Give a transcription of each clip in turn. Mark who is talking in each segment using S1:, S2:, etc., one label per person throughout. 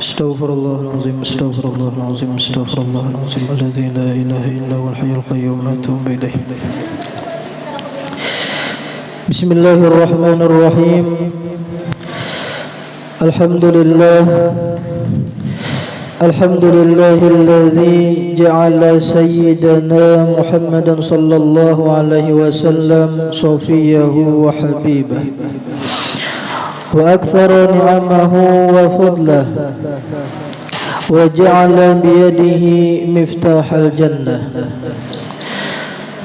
S1: Astaghfirullahalazim, astaghfirullahalazim, astaghfirullahalazim, alladzi la ilaha illa huwal hayyul qayyum, atubu ilaih. Bismillahirrahmanirrahim. Alhamdulillah. Alhamdulillahilladzi ja'ala sayyidana Muhammadan sallallahu alaihi wasallam safiyahu wa habibahu وأكثر نعمه وفضله وجعل بيده مفتاح الجنة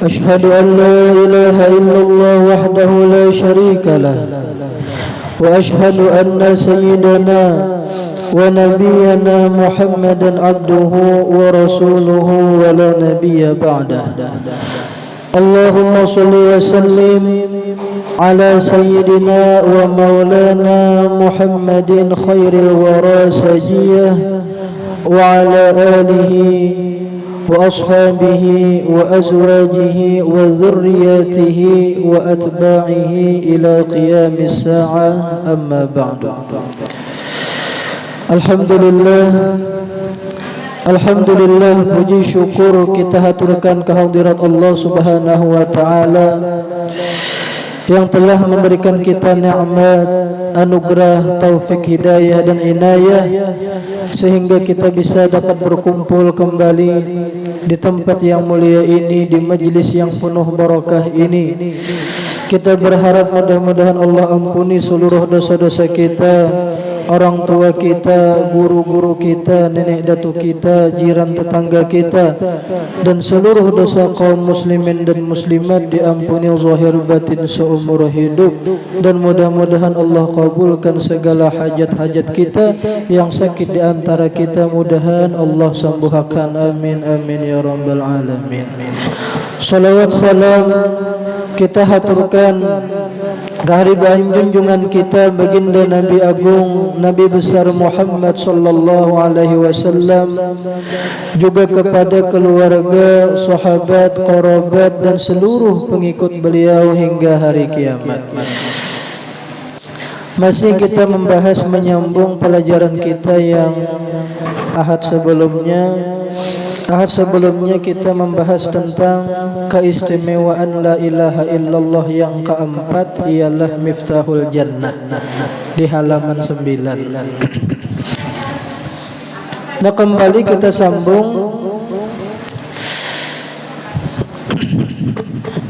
S1: أشهد أن لا إله إلا الله وحده لا شريك له وأشهد أن سيدنا ونبينا محمدا عبده ورسوله ولا نبي بعده اللهم صل وسلم على سيدنا ومولانا محمد خير الورى سجيه وعلى آله وأصحابه وأزواجه وذرياته وأتباعه إلى قيام الساعة أما بعد Alhamdulillah, puji syukur kita haturkan kehadirat Allah Subhanahu wa taala yang telah memberikan kita nikmat, anugerah, taufik, hidayah dan inayah sehingga kita bisa dapat berkumpul kembali di tempat yang mulia ini, di majlis yang penuh barakah ini. Kita berharap mudah-mudahan Allah ampuni seluruh dosa-dosa kita, orang tua kita, guru-guru kita, nenek datuk kita, jiran tetangga kita, dan seluruh dosa kaum muslimin dan muslimat diampuni zahir batin seumur hidup. Dan mudah-mudahan Allah kabulkan segala hajat-hajat kita. Yang sakit di antara kita mudahan Allah sembuhkan, amin amin ya rabbal alamin. Salawat salam kita haturkan kehadiran junjungan kita baginda Nabi Agung, Nabi besar Muhammad sallallahu alaihi wasallam, juga kepada keluarga, sahabat, kerabat dan seluruh pengikut beliau hingga hari kiamat. Masih kita membahas menyambung pelajaran kita yang ahad sebelumnya kita membahas tentang keistimewaan la ilaha illallah yang keempat, ialah miftahul jannah, di halaman 9. Nah, kembali kita sambung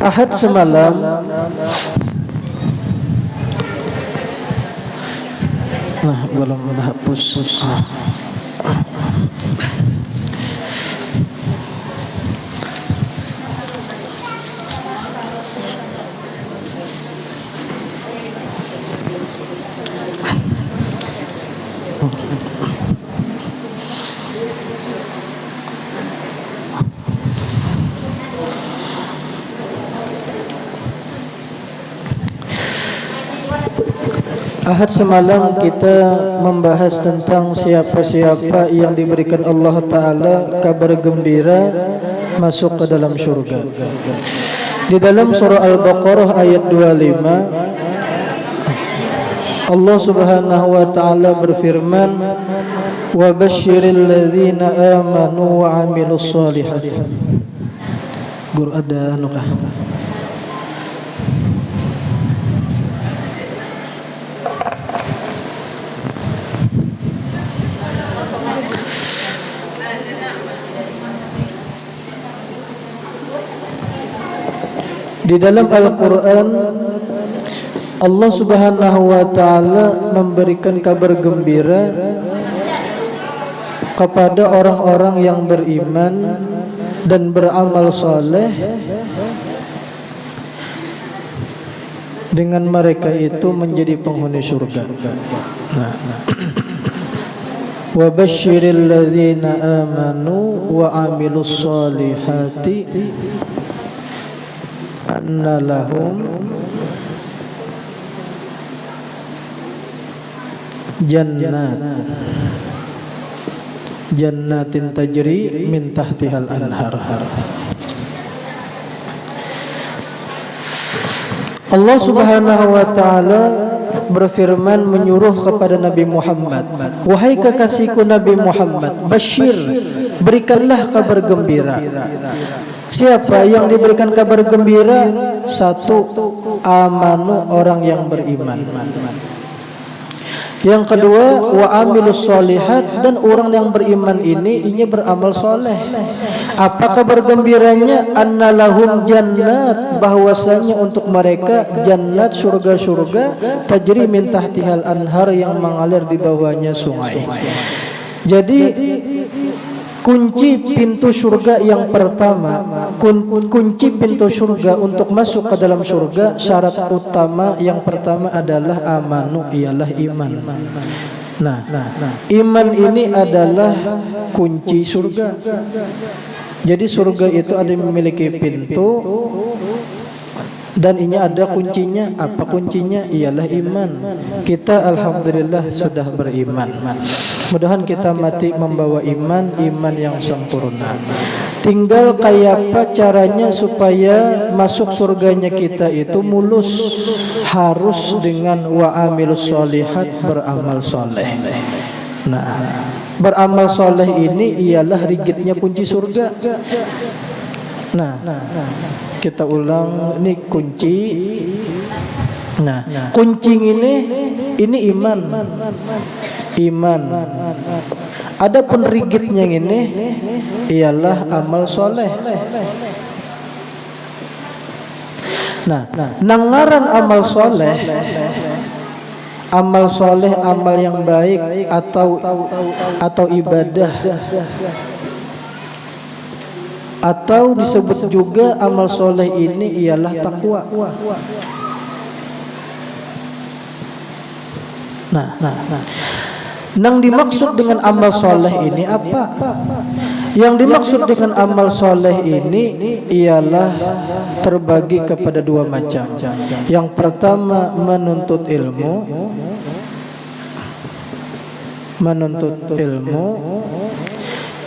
S1: ahad semalam. Nah, belum hapus. Ahad semalam kita membahas tentang siapa-siapa yang diberikan Allah Ta'ala kabar gembira masuk ke dalam syurga. Di dalam surah Al-Baqarah ayat 25 Allah Subhanahu wa Ta'ala berfirman, wa basyiril ladzina amanu wa amilus solihati. Guru ada anukah? Di dalam Al-Quran Allah Subhanahu wa Ta'ala memberikan kabar gembira kepada orang-orang yang beriman dan beramal saleh, dengan mereka itu menjadi penghuni surga. Wa basyiril ladzina amanu wa amilus solihati anna lahum jannatin tajri min tahtihal anhar. Allah Subhanahu wa Ta'ala berfirman menyuruh kepada Nabi Muhammad, wahai kekasihku Nabi Muhammad, basyir, berikanlah kabar gembira. Siapa yang diberikan kabar gembira? Satu, amanu, orang yang beriman. Yang kedua, wa amilus solihat, dan orang yang beriman ini beramal soleh. Apa kabar gembiranya? Annalahum jannat, bahwasanya untuk mereka jannat, surga-surga, tajri min tahtihal anhar, yang mengalir di bawahnya sungai. Jadi kunci pintu surga yang pertama, kunci pintu surga untuk masuk ke dalam surga, syarat utama yang pertama adalah amanu, ialah iman. Nah, iman ini adalah kunci surga. Jadi surga itu ada yang memiliki pintu, dan ini ada kuncinya. Apa kuncinya? Ialah iman. Kita alhamdulillah sudah beriman. Mudah-mudahan kita mati membawa iman yang sempurna. Tinggal kayak apa caranya supaya masuk surganya kita itu mulus. Harus dengan wa amilus solihat, beramal soleh. Nah, beramal soleh ini ialah rigidnya kunci surga. Nah, kita ulang, ini kunci. Nah, kunci ini iman. Adapun rigidnya ini ialah amal soleh. Nah, nangaran amal soleh, amal yang baik atau ibadah, atau disebut juga amal soleh ini ialah takwa. Yang dimaksud dengan amal soleh ini apa? Yang dimaksud dengan amal soleh ini ialah terbagi kepada dua macam. Yang pertama menuntut ilmu,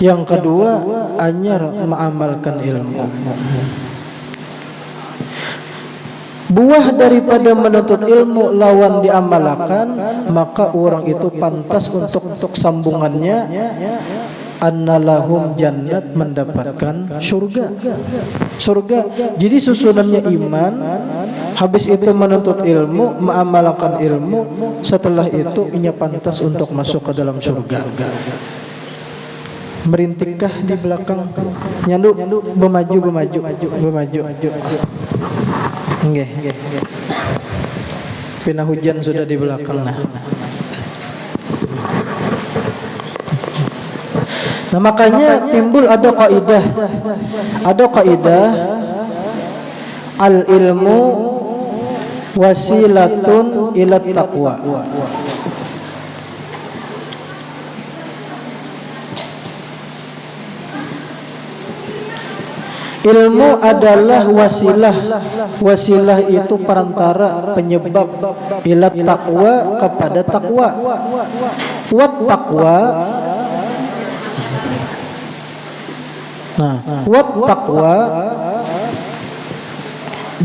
S1: yang kedua anyar mengamalkan ilmu. Buah daripada menuntut ilmu lawan diamalkan, maka orang itu pantas untuk sambungannya annalahum jannat, mendapatkan surga. Jadi susunannya iman, habis itu menuntut ilmu, mengamalkan ilmu, setelah itu ia pantas untuk masuk ke dalam surga. Merintikkah di belakang? Nyandu, bermaju. Nggih. Pina hujan sudah di belakang. Nah, makanya timbul ada kaidah al ilmu wasilatun ila taqwa. Ilmu adalah wasilah. Wasilah itu perantara, penyebab ila taqwa, kepada takwa. Wat taqwa, wat taqwa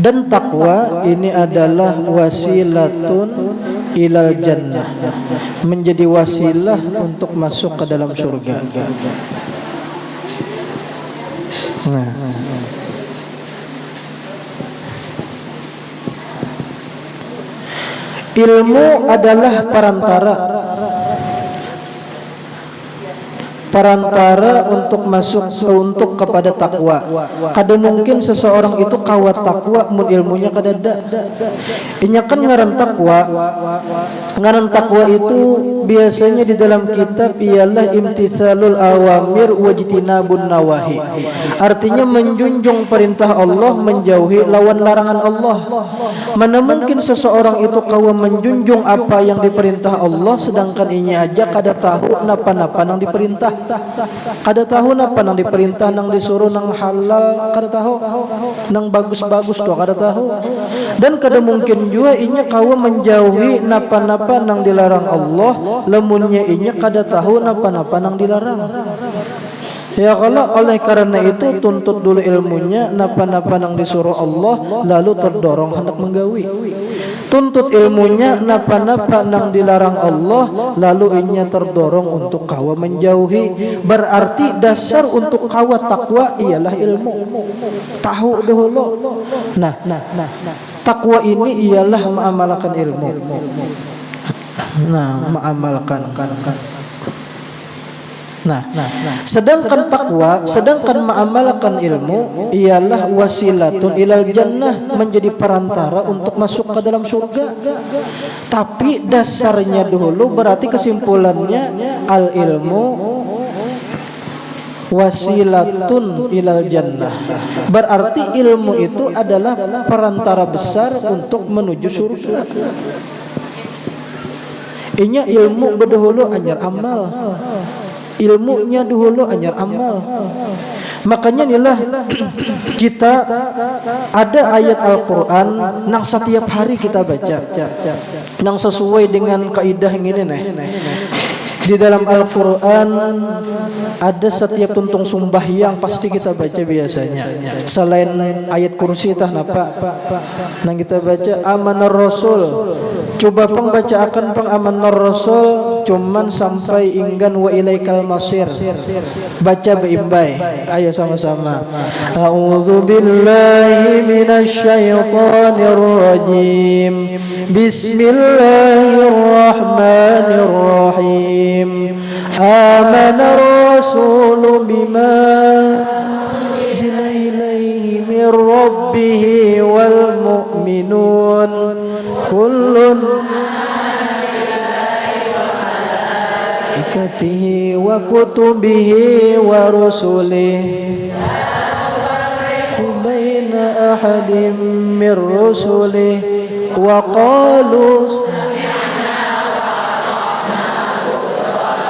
S1: dan takwa ini adalah wasilatun ilal jannah, menjadi wasilah untuk masuk ke dalam surga. Ilmu adalah perantara untuk masuk untuk kepada takwa. Kada mungkin seseorang itu kawat takwa mun ilmunya kada ada. Inya kan ngaran takwa itu biasanya di dalam kitab ialah imtithalul awamir wajtinabun nawahi. Artinya menjunjung perintah Allah, menjauhi lawan larangan Allah. Mana mungkin seseorang itu kawa menjunjung apa yang diperintah Allah, sedangkan inya aja kada tahu napa-napa nang diperintah. Kada tahu napa nang diperintah, nang disuruh, nang halal kada tahu, nang bagus-bagus tuh kada tahu. Dan kada mungkin juga inya kawa menjauhi napa-napa nang dilarang Allah, lemunnya inya kada tahu napa-napa nang dilarang. Ya kalau oleh karena itu tuntut dulu ilmunya, napa-napa nang disuruh Allah lalu terdorong hendak menggawi. Tuntut ilmunya, napa-napa nang dilarang Allah lalu inya terdorong untuk kawa menjauhi. Berarti dasar untuk kawa takwa ialah ilmu. Tahu dahulu. Nah, takwa ini ialah mengamalkan ilmu. Nah, mengamalkan. Nah, sedangkan takwa, sedangkan mengamalkan ilmu ialah wasilatun ilal jannah, menjadi perantara untuk masuk ke dalam surga. Tapi dasarnya dulu, berarti kesimpulannya al ilmu wasilatun ilal jannah. Berarti ilmu itu adalah perantara besar untuk menuju surga. Inya ilmu berdahulu anyar amal. Ilmunya dahulu anyar amal. Makanya inilah kita ada ayat Al-Quran nang setiap hari kita baca, nang sesuai dengan kaidah yang ini nih. Di dalam Al-Quran ada setiap tuntung sembahyang pasti kita baca biasanya. Selain ayat kursi tah napa nang kita baca amanar rasul. Coba pembaca akan amanar rasul cuman sampai inggan wa ilaikal masir. Baca beimbai. Ayo sama-sama. A'udzu billahi minasy syaithanir rajim. Bismillahirrahmanirrahim. Amanar rasulu bima unzila ilaihi min rabbih wal mu'minun kullun ikatihi wa kutubihi wa rusulihi baina ahadim min rusulihi wa qalu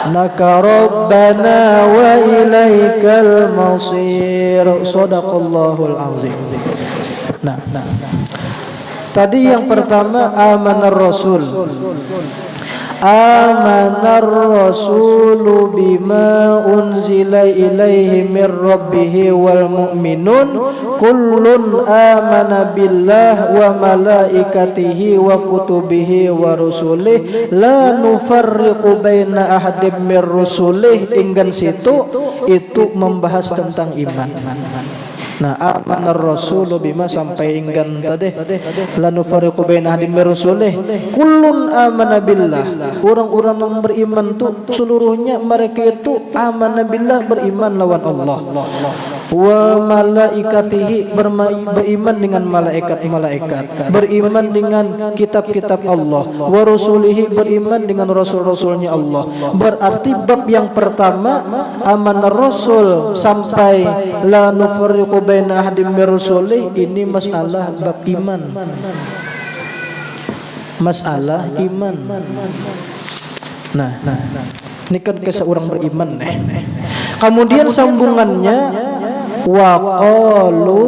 S1: naka rabbana wa ilaikal masir. Shadaqallahul azim. Nah, tadi yang pertama amanar rasul. Amanar rasulu bima unzila ilaihi min rabbih wal mu'minun kullun amana billah wa malaikatihi wa kutubihi wa rusulih la nufarriqu baina ahadim min rusulih. Inggan situ itu membahas tentang iman. Nah, amanar rasulu bima sampai inggan tadi la nufariqu baina ahadin min rusulih kullun amana billah. Orang-orang yang beriman tuh seluruhnya mereka itu amana billah, beriman lawan Allah. Wa malaikatihi, beriman dengan malaikat-malaikat, beriman dengan kitab-kitab Allah. Wa rusulihi, beriman dengan rasul-rasulnya Allah. Berarti bab yang pertama amanar rasul sampai la nufarriqu baina ahadin min rusulih, ini masalah bab iman. Masalah iman. Nah, ini kan kisah orang beriman nih. Kemudian sambungannya wa qalu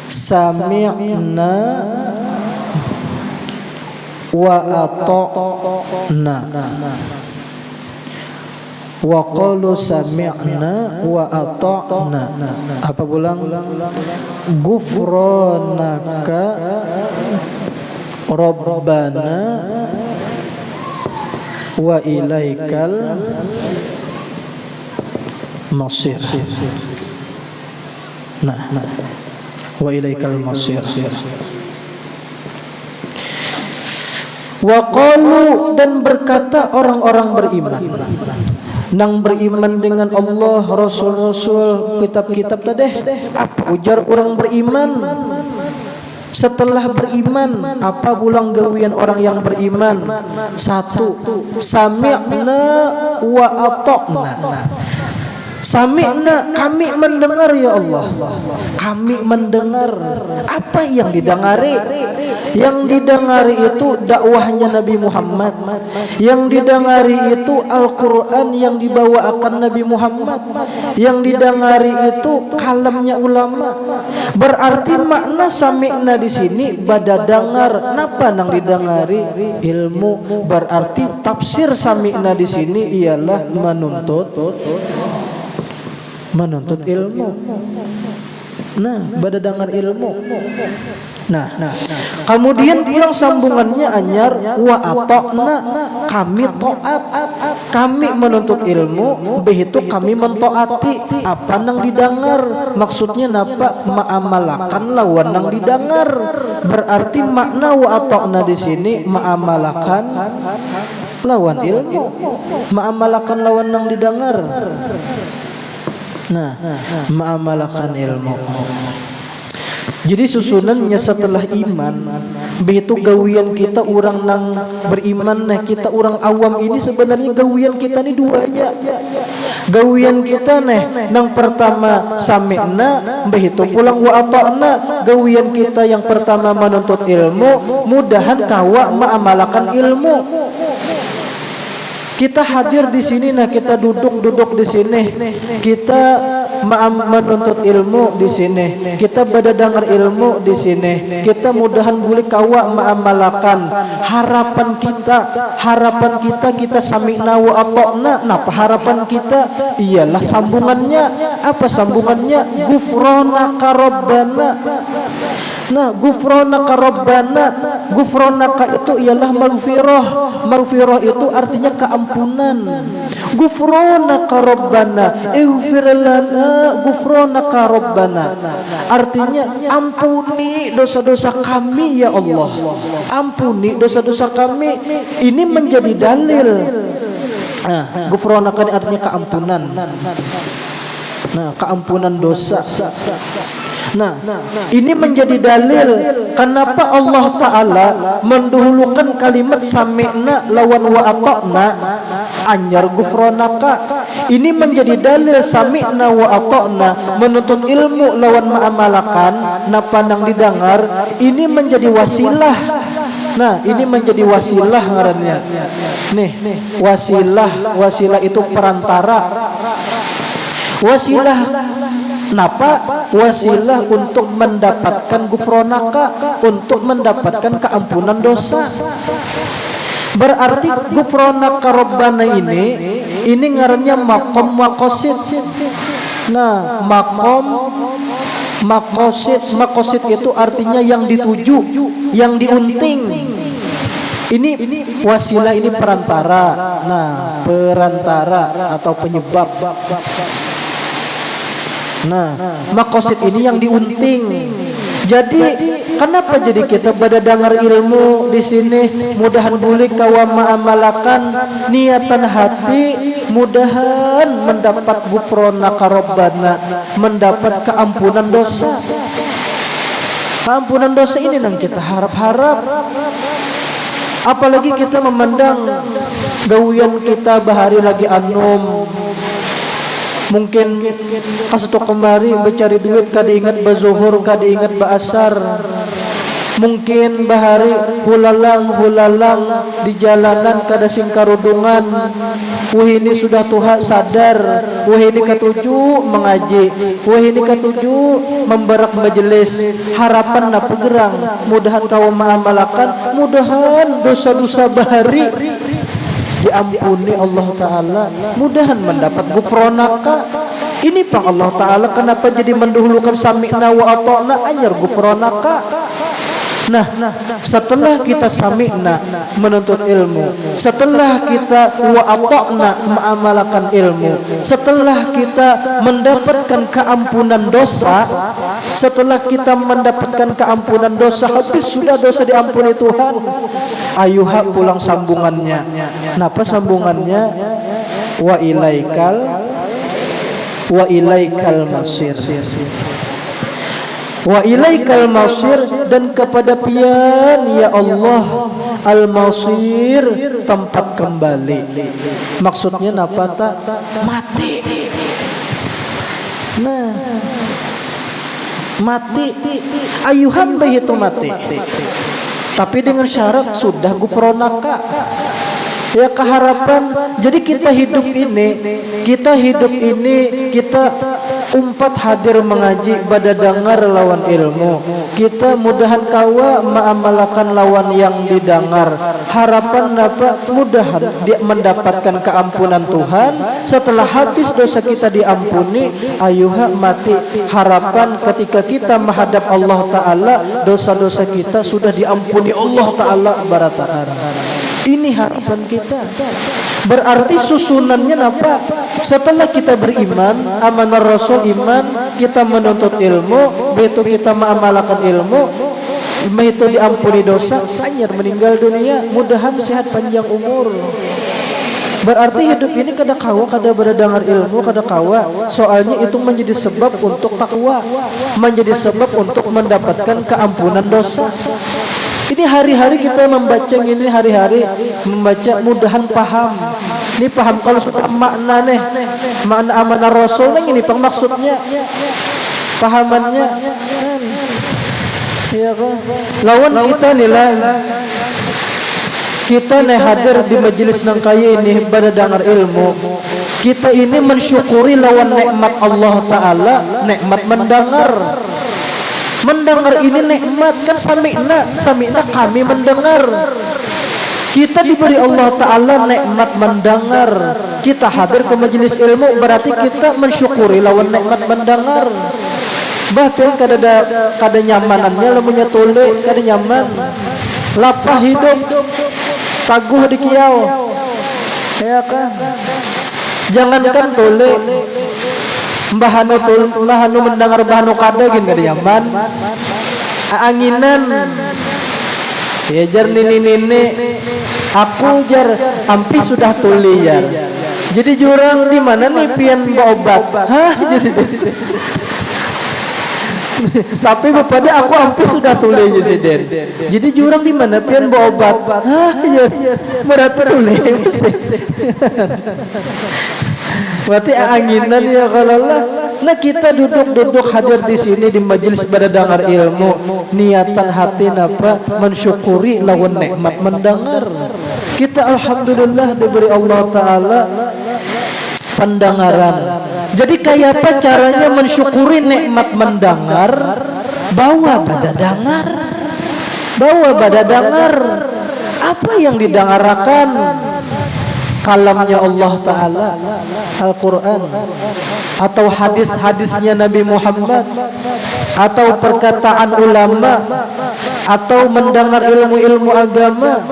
S1: sami'na wa ata'na. Wa qalu sami'na wa ata'na. Apa pulang? Ghufranaka rabbana wa ilaikal masir. Nah, wa ilaikal masir. Wa qalu, dan berkata orang-orang beriman, nang beriman dengan Allah, Rasul-Rasul, kitab-kitab tadi. Apa ujar orang beriman? Setelah beriman, apa pulang gawian orang yang beriman? Satu, sami'na wa ata'na. Sami'na, kami mendengar ya Allah. Kami mendengar. Apa yang didengari? Yang didengari itu dakwahnya Nabi Muhammad. Yang didengari itu Al-Quran yang dibawakan Nabi Muhammad. Yang didengari itu kalamnya ulama. Berarti makna sami'na di sini bada dengar. Napa nang didengari? Ilmu. Berarti tafsir sami'na di sini ialah menuntut ilmu. Nah, pada dengar ilmu. Nah, kemudian pulang sambungannya anyar wa ata'na, kami taat. Kami menuntut ilmu, begitu kami mentaati apa nang didengar. Maksudnya napa? Ma'amalakan lawan nang didengar. Berarti makna wa ata'na di sini ma'amalakan lawan ilmu, ma'amalakan lawan nang didengar. Nah, ma'amalakan ilmu. Jadi susunannya setelah iman, begitu gawian kita orang nang beriman, nah kita orang awam ini sebenarnya gawian kita ni dua aja. Gawian kita nang pertama sami'na, begitu pulang wa ata'na. Gawian kita yang pertama menuntut ilmu, mudahan kawa ma'amalakan ilmu. Kita hadir di sini, nah kita duduk di sini, kita menuntut ilmu di sini, kita berdengar ilmu di sini, kita mudahan boleh kawa ma'amalakan. Harapan kita sami'na wa ata'na. Napa harapan kita? Ialah sambungannya. Apa sambungannya? Ghufranaka Rabbana. Nah, ghufranaka Rabbana, ghufranaka itu ialah maghfirah. Maghfirah itu artinya keampunan. Ghufranaka Rabbana, ighfir lana ghufranaka Rabbana. Artinya ampuni dosa-dosa kami ya Allah. Ampuni dosa-dosa kami. Ini menjadi dalil. Nah, ghufranaka artinya keampunan. Nah, keampunan dosa. Nah, ini menjadi dalil kenapa Allah Ta'ala mendahulukan kalimat sami'na lawan wa ata'na anyar ghufranaka. Ini menjadi dalil sami'na wa ata'na menuntut ilmu lawan ma'amalakan napa nang didengar. Ini menjadi wasilah. Nah, ini menjadi wasilah ngarannya. Nih, wasilah itu perantara. Wasilah napa? Wasilah untuk mendapatkan ghufranaka, untuk mendapatkan keampunan dosa. Berarti ghufranaka Rabbana ini ngarannya maqam maqasid. Nah, maqasid itu artinya yang dituju, yang diunting. Ini wasilah, ini perantara. Nah, perantara atau penyebab. Nah, maqasid ini yang diunting. Jadi, kenapa jadi kita pada dengar ilmu di sini? Mudahan boleh kawa ma'amalakan niatan hati, mudahan mendapat ghufranaka Rabbana, mendapat keampunan dosa. Keampunan dosa ini yang kita harap-harap. Apalagi kita memandang gawian kita bahari lagi anum. Mungkin kasut kemari mencari duit kada ingat bazuhur, kada ingat baasar. Mungkin bahari hulalang di jalanan kada singkarudungan. Wah ini sudah Tuhan sadar. Wah ini ketujuh mengaji. Wah ini ketujuh memberak majelis. Harapan na pegerang. Mudahan kau ma'amalakan. Mudahan dosa-dosa bahari diampuni Allah Ta'ala, mudahan mendapat ghufranaka. Ini pang Allah Ta'ala kenapa jadi mendahulukan sami'na wa ata'na anyar ghufranaka. Nah, setelah kita sami'na menuntut ilmu, setelah kita wa ata'na ma'amalakan ilmu, setelah kita mendapatkan keampunan dosa, setelah kita mendapatkan keampunan dosa, habis sudah dosa diampuni Tuhan. Ayuha pulang sambungannya. Napa sambungannya? Wa ilaikal masir. Wa ilaikal masir, dan kepada pian ya Allah al-masir, tempat kembali. Maksudnya napa tak? Mati. Nah, mati ayuhan bayi itu mati, tapi dengan syarat sudah gufronaka, ya keharapan. Jadi kita hidup ini kita umpat hadir mengaji pada dengar lawan ilmu, kita mudahan kawa mengamalkan lawan yang didengar. Harapan apa? Mudahan dia mendapatkan keampunan Tuhan. Setelah habis dosa kita diampuni, ayuha mati. Harapan ketika kita menghadap Allah Ta'ala, dosa-dosa kita sudah diampuni Allah Ta'ala barataan. Ini harapan kita. Berarti susunannya apa? Setelah kita beriman, amanah Rasul iman, kita menuntut ilmu, begitu kita mengamalkan ilmu, itu diampuni dosa, anyar meninggal dunia, mudahan sehat panjang umur. Berarti hidup ini kada kawa, kada berdengar ilmu, kada kawa. Soalnya itu menjadi sebab untuk takwa, menjadi sebab untuk mendapatkan keampunan dosa. Ini hari-hari kita membaca ini, hari-hari membaca, mudahan paham. Ini paham kalau sudah makna nih, makna amanah Rasul nih, ini maksudnya, pahamannya. Ya kan? Lawan kita nilai. Kita nih hadir di majelis nang kaya ini pada dengar ilmu. Kita ini mensyukuri lawan nikmat Allah Ta'ala, nikmat mendengar. Mendengar ini nikmat kan, sami'na kami mendengar. Kita diberi Allah Ta'ala nikmat mendengar. Kita hadir ke majelis ilmu, berarti kita mensyukuri lawan nikmat mendengar. Bahkan kada nyamanannya lamunnya tole, kada nyaman. Lapah hidup, taguh di kiau. Ya kan? Jangankan tole, mbahanu mendengar bahanu kada gin kada nyaman. Anginan ya jar nini aku jar ampi sudah tuli jar. Jadi jurang di mana nih pian berobat? Hah, jadi tapi bapada aku ampi sudah tuli jadi. Jadi jurang di mana pian berobat? Hah, ya berarti tuli. Berarti anginan ya kalau lah. Nah kita duduk hadir di sini di majelis pada dengar ilmu, niatan hati apa? Mensyukuri lawan nikmat mendengar. Kita alhamdulillah diberi Allah Ta'ala pendengaran. Jadi kayak apa caranya mensyukuri nikmat mendengar? Bawa pada dengar. Apa yang didengarkan? Kalamnya Allah Ta'ala, Al-Quran, atau hadis-hadisnya Nabi Muhammad, atau perkataan ulama, atau mendengar ilmu-ilmu agama,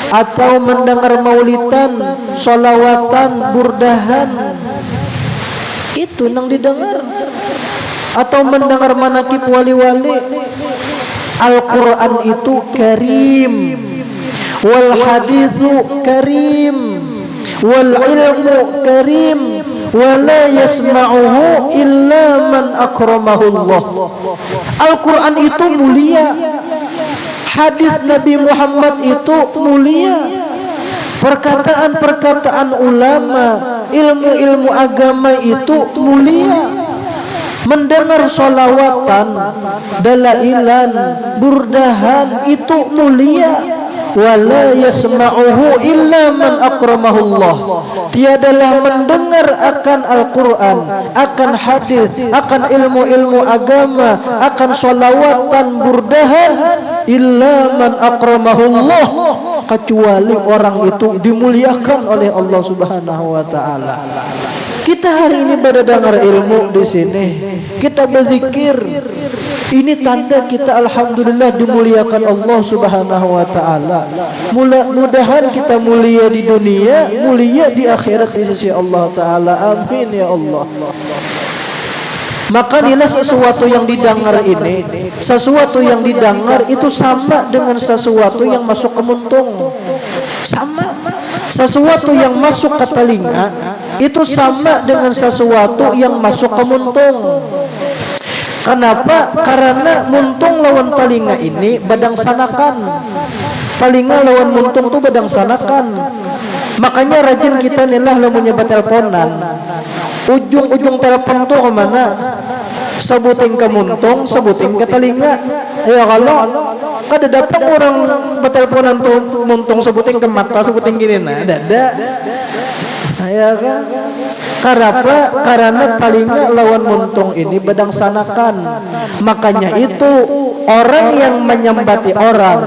S1: atau mendengar maulidan, sholawatan, burdahan. Itu yang didengar. Atau mendengar manakib wali-wali. Al-Quran itu karim, wal hadithu karim, wal ilmu karim, wala yasma'uhu illa man akramahullah. Al-Quran itu mulia, hadis Nabi Muhammad itu mulia, perkataan-perkataan ulama, ilmu-ilmu agama itu mulia. Mendengar sholawatan, dalailan, burdahan itu mulia. Wala yasma'uhu illa man akramahullah. Tiadalah mendengar akan Al-Quran, akan hadis, akan ilmu-ilmu agama, akan sholawatan, burdahan, illa man akramahullah, kecuali orang itu dimuliakan oleh Allah Subhanahu wa Ta'ala. Kita hari ini pada dengar ilmu di sini, kita berzikir. Ini tanda kita alhamdulillah dimuliakan Allah Subhanahu wa Ta'ala. Mudah-mudahan kita mulia di dunia, mulia di akhirat di sisi Allah Ta'ala. Amin ya Allah. Maka nilai sesuatu yang didengar ini, sesuatu yang didengar itu sama dengan sesuatu yang masuk ke muntung. Sama. Sesuatu yang masuk ke telinga itu sama dengan sesuatu yang masuk ke muntung. Kenapa? Karena muntung lawan telinga ini badang sanakan. Telinga lawan muntung tuh badang sanakan. Makanya rajin kita nilah lamunnya teleponan. ujung-ujung telepon tuh kemana? Sebuting ke muntung, sebuting ke telinga. Ya kalau kada datang orang berteleponan tuh muntung sebuting ke mata, sebuting gini nah dada. Ya kan? Karena palingnya lawan muntung ini bedangsanakan. Makanya itu orang yang menyembati orang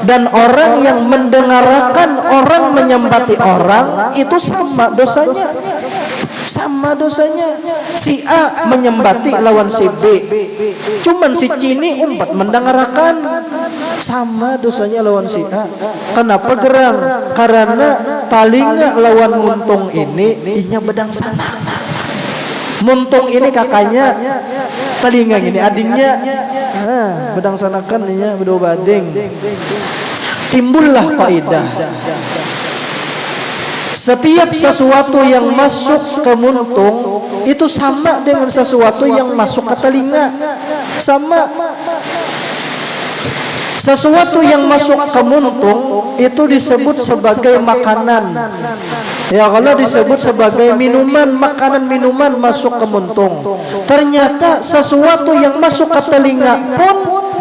S1: dan orang yang mendengarkan orang menyembati orang itu sama dosanya. Sama dosanya. Si A menyembati lawan si B, cuman si C ini umpat mendengarkan. Sama dosanya lawan si A. Kenapa gerang? Karena palingnya lawan muntung ini inya bedang sana. Muntung ini kakaknya, telinga ini adingnya. Bedang sanakan inya berdua bading. Timbullah kaidah. Setiap sesuatu yang masuk ke muntung itu sama dengan sesuatu yang masuk ke telinga. Sama. Sesuatu yang masuk ke muntung itu disebut sebagai makanan. Ya kalau disebut sebagai minuman, makanan minuman masuk ke muntung. Ternyata sesuatu yang masuk ke telinga pun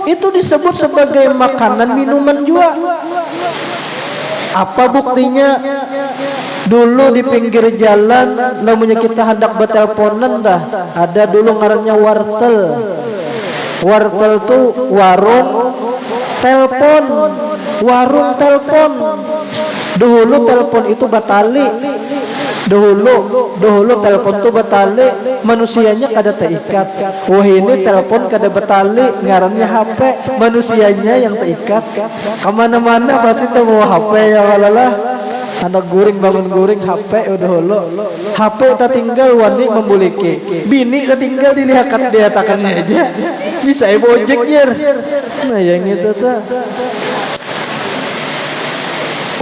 S1: itu disebut sebagai makanan minuman juga. Apa buktinya? Dulu di pinggir jalan, namanya kita hendak berteleponan dah. Ada dulu ngarannya wartel. Wartel tuh warung telepon, warung telepon. Dulu telepon itu batali. Dulu telepon tuh batali, manusianya kada terikat. Wah ini telepon kada batali, ngarannya HP, manusianya yang terikat. Kemana-mana pasti tuh bawa HP ya walalah. Anak guring bangun guring HP udah holo. HP tak tinggal wani membuliki. Bini tak tinggal dilihakat dia takannya aja. Bisa ibu ojek yer. Nah yang itu tuh.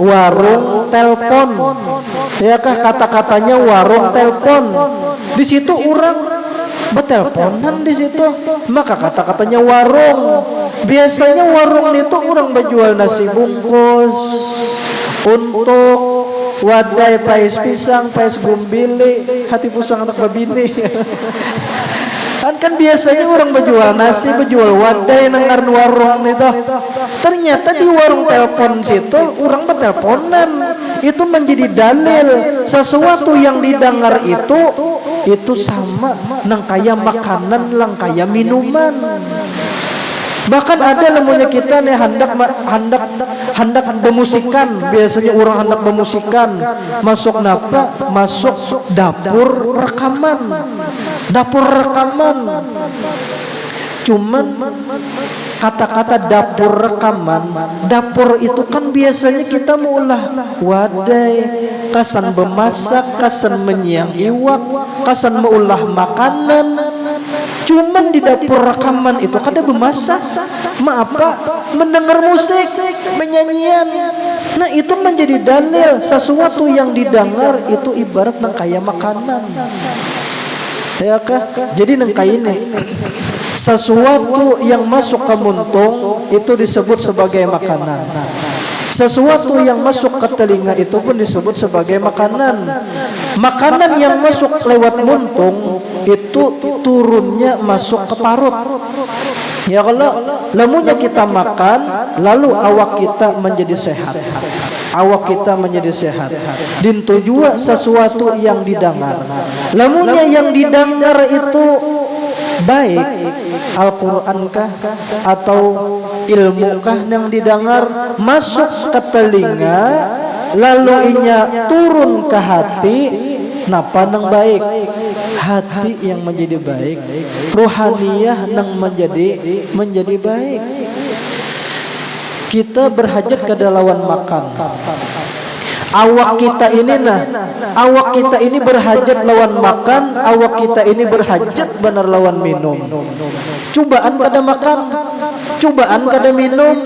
S1: Warung telepon. Ya kah kata-katanya warung telepon. Di situ orang berteleponan di situ. Maka kata-katanya warung. Biasanya warung itu orang berjual nasi bungkus, untuk wadai pais pisang, pais gumbili, hati pusang anak babini. Kan biasanya orang berjual nasi, berjual wadai nengar warung itu. Ternyata di warung telepon situ orang berteleponan. Itu menjadi dalil sesuatu yang didengar itu sama nang kaya makanan, lang kaya minuman. Bahkan ada namanya kita nih hendak bermusikan. Biasanya orang hendak bermusikan masuk napa? Masuk dapur rekaman. Dapur rekaman. Cuman kata-kata dapur rekaman, dapur itu kan biasanya kita mau ulah wadai, kasan bemasak, kasan menyiang iwak, kasan mau ulah makanan. Cuman di dapur rekaman itu kada bemasak, mendengar musik, menyanyian. Nah itu menjadi dalil sesuatu yang didengar itu ibarat nang kaya makanan. Ya kah? Jadi nang kaya ini sesuatu yang masuk ke muntung itu disebut sebagai makanan. Sesuatu yang masuk ke telinga itu pun disebut sebagai makanan. Makanan yang masuk lewat muntung itu turunnya masuk ke parut. Ya kalau lamunya kita makan, lalu awak kita menjadi sehat. Awak kita menjadi sehat. Dintu juga sesuatu yang didengar. Lamunya yang didengar itu baik Al-Quran kah atau ilmu kah yang didengar masuk ke telinga lalu inya turun ke hati, napa nang baik? Hati yang menjadi baik, ruhaniyah nang menjadi baik. Kita berhajat ke lawan makan. Awak kita ini berhajat lawan makan, awak kita ini berhajat benar lawan minum. Cubaan kada makan, cubaan kada minum,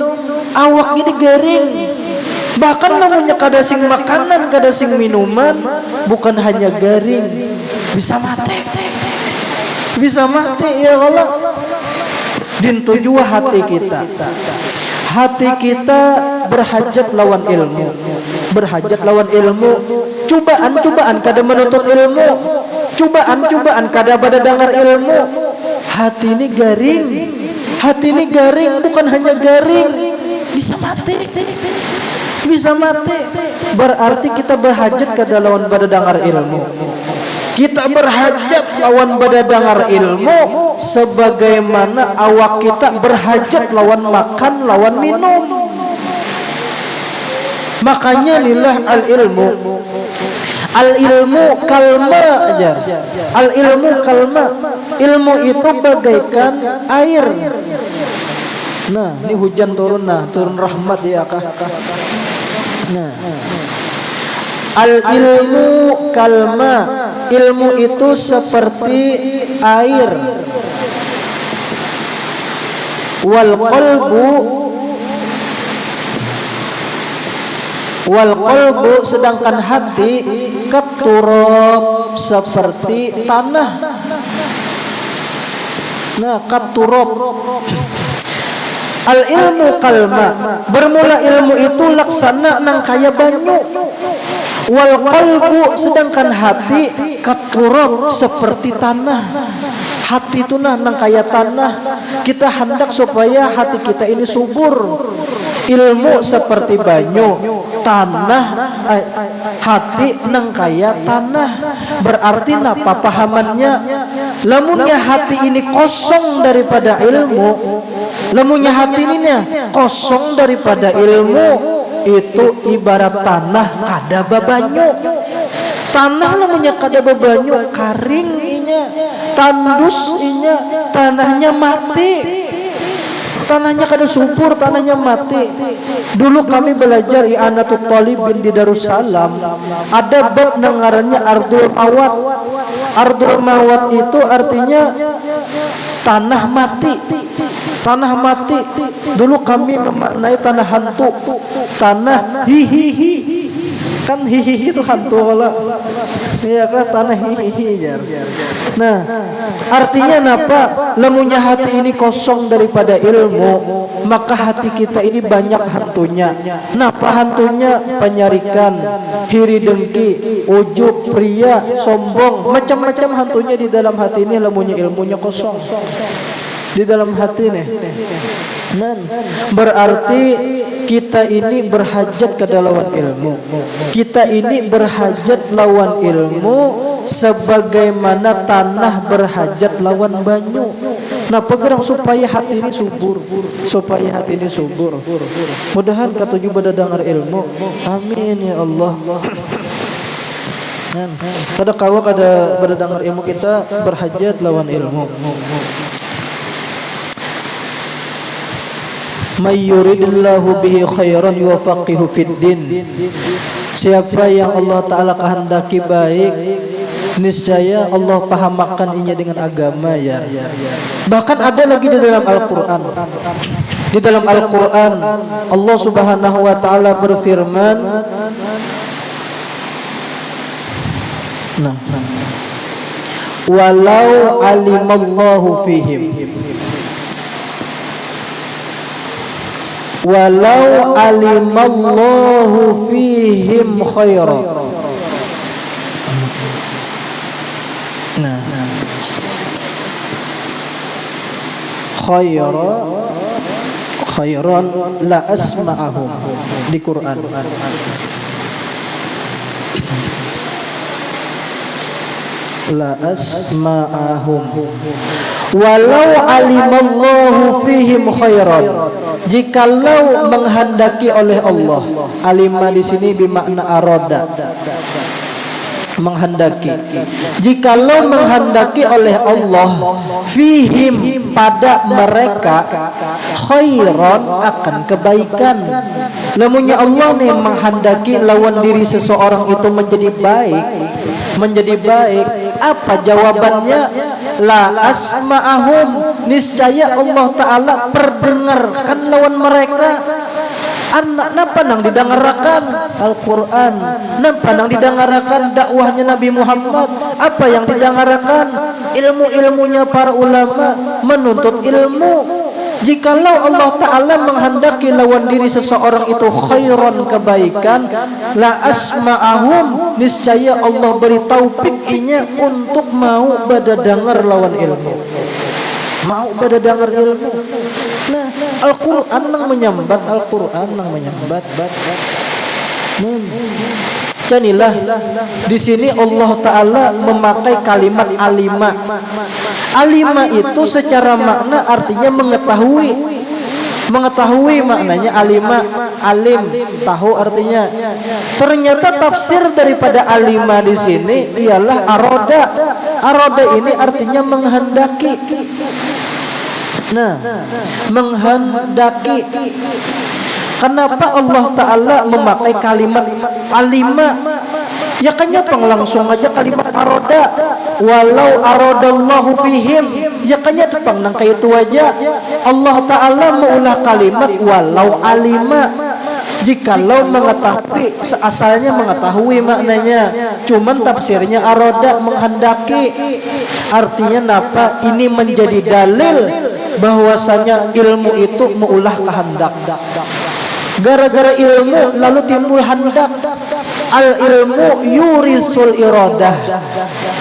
S1: awak ini garing. Bahkan namanya kada sing makanan, kada sing minuman, bukan hanya garing, bisa mati. Bisa mati ya Allah. Dintu jua hati kita. Hati kita berhajat lawan ilmu. Berhajat lawan ilmu. Cubaan kada menuntut ilmu. cobaan kada pada dengar ilmu, hati ini garing, bukan hanya garing, bisa mati. Berarti kita berhajat kada lawan pada dengar ilmu. Kita berhajat lawan pada dengar ilmu sebagaimana awak kita berhajat lawan makan, lawan minum. Makanya lillah al-ilmu kalma aja. Al-ilmu kalma. Ilmu itu bagaikan air. Nah, ini hujan turun rahmat ya kah. Nah, al-ilmu kalma. Ilmu itu seperti air. Wal qalbu sedangkan hati katurab seperti tanah. Nah, katurab. Al ilmu kalma, bermula ilmu itu laksana nang kaya banyu. Wal qalbu sedangkan hati katurab seperti tanah. Hati itu nang kaya tanah. Kita hendak supaya hati kita ini subur. Ilmu seperti banyu, hati nang kaya tanah. Berarti napa pahamannya? Lamunnya hati ini kosong daripada ilmu, lamunnya hati ini kosong daripada ilmu, itu ibarat tanah kada babanyu. Tanah lamunnya kada babanyu, karing inya, tandus inya, tanahnya mati. Tanahnya kada subur, tanahnya mati. Dulu kami belajar I'anatul Talibin di Darussalam, ada bab ngarannya Ardul Mawat. Ardul Mawat itu artinya tanah mati. Tanah mati. Dulu kami memaknai tanah hantu, tanah hihihi. Kan hihihi itu hantu kalau iya kan, tanah hihihi. Nah, artinya napa? Lamunnya hati ini kosong daripada ilmu, maka hati kita ini banyak hantunya. Napa hantunya? Penyarikan, hiri dengki, ujub, pria, sombong, macam-macam hantunya di dalam hati ini. Lamunnya ilmunya kosong di dalam hati nih. Berarti kita ini berhajat ke lawan ilmu. Kita ini berhajat lawan ilmu sebagaimana tanah berhajat lawan banyu. Nah, pegerang supaya hati ini subur, mudahan katuju pada dengar ilmu. Amin ya Allah. Kada kawa kada pada dengar ilmu, kita berhajat lawan ilmu. May yuridillahu bihi khairan yufaqihu fid din. Siapa yang Allah Ta'ala kehendaki baik, niscaya Allah pahamakan inya dengan agama ya. Bahkan ada lagi di dalam Al-Quran. Di dalam Al-Quran Allah Subhanahu wa Ta'ala berfirman, walau alimallahu fihim, walau alimallahu fihim khaira. Khairan la asma'ahum di Quran. La asma'ahum walau alimallahu fihim khairan. Jikalau menghendaki oleh Allah, alima di sini bermakna arada, menghendaki. Jikalau menghendaki oleh Allah, fihim pada mereka, khairan akan kebaikan. Lamunnya Allah nih menghendaki lawan diri seseorang itu menjadi baik, apa jawabannya? La asma'ahum, niscaya Allah Ta'ala perdengarkan lawan mereka. Anak napa nang didengarkan Al-Quran, napa nang didengarkan dakwahnya Nabi Muhammad. Apa yang didengarkan? Ilmu-ilmunya para ulama, menuntut ilmu. Jikalau Allah Ta'ala menghendaki lawan diri seseorang itu khairan, kebaikan, la asma'ahum, niscaya Allah beri taufik inya untuk mau pada dengar lawan ilmu, mau pada dengar ilmu. Nah, Al-Quran nang menyambat, Al-Quran nang menyambat. Janilah di sini Allah Ta'ala memakai kalimat alima. Alima itu secara makna artinya mengetahui. Mengetahui maknanya alima, alim, tahu artinya. Ternyata tafsir daripada alima di sini ialah aroda. Aroda ini artinya menghendaki. Nah, menghendaki. Kenapa Allah Ta'ala memakai kalimat alima? Ya kanya langsung aja kalimat aroda. Walau arodallahu fihim, ya kanya tepang nang kayak itu aja. Allah Ta'ala mengulah kalimat walau alima, jikalau mengetahui, asalnya mengetahui maknanya, cuman tafsirnya aroda, menghendaki. Artinya napa? Ini menjadi dalil bahwasanya ilmu itu mengulah kehendak. Gara-gara ilmu lalu timbul hendak. Al ilmu yurisul iradah.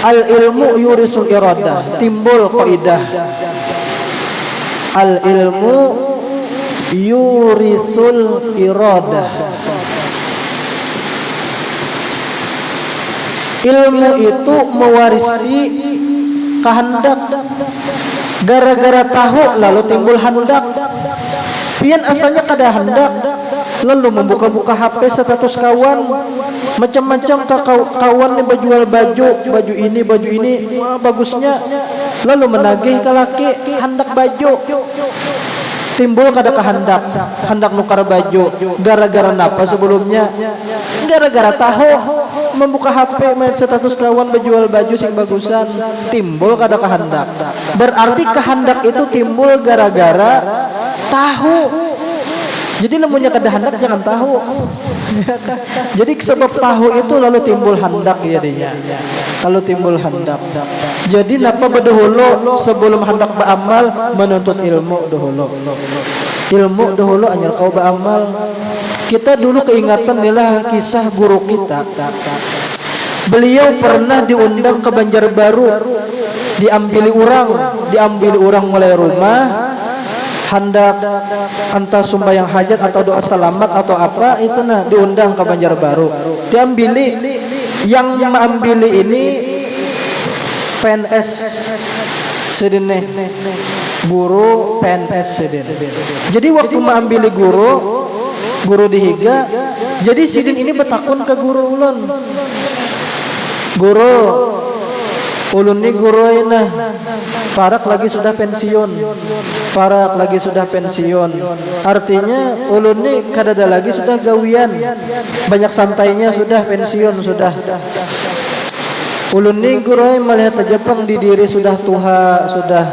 S1: Al ilmu yurisul iradah. Timbul kaidah. Al ilmu yurisul iradah. Ilmu itu mewarisi kehendak. Gara-gara tahu lalu timbul hendak. Pian asalnya kada hendak, lalu membuka-buka HP status kawan, macam-macam kawan nih berjual baju ini, wah, bagusnya, lalu menagih ke laki hendak baju, timbul kada kehendak, hendak nukar baju. Gara-gara napa sebelumnya? Gara-gara tahu membuka HP, main status kawan berjual baju sing bagusan, timbul kada kehendak. Berarti kehendak itu timbul gara-gara tahu. Jadi lemunya kada hendak jangan tahu. Jadi sebab tahu itu lalu timbul hendak jadinya. Lalu timbul hendak. Jadi napa bedahulu sebelum hendak beramal menuntut ilmu dahulu. Ilmu dahulu anyar kau beramal. Kita dulu keingatan adalah kisah guru kita. Beliau pernah diundang ke Banjarbaru, diambili orang mulai rumah, hendak entah sembahyang hajat atau doa selamat atau apa itu, nah diundang ke Banjarbaru, diambili. Yang mengambil ini PNS sedene, guru PNS sedene. Jadi waktu mengambil guru dihiga, jadi sidin ini bertakun ke guru ulun. Guru ulun ni guru aina parak lagi sudah pensiun. Artinya ulun ni kadada lagi sudah gawian, banyak santainya sudah pensiun sudah. Ulun ni guru melihat Jepang di diri sudah tuha, sudah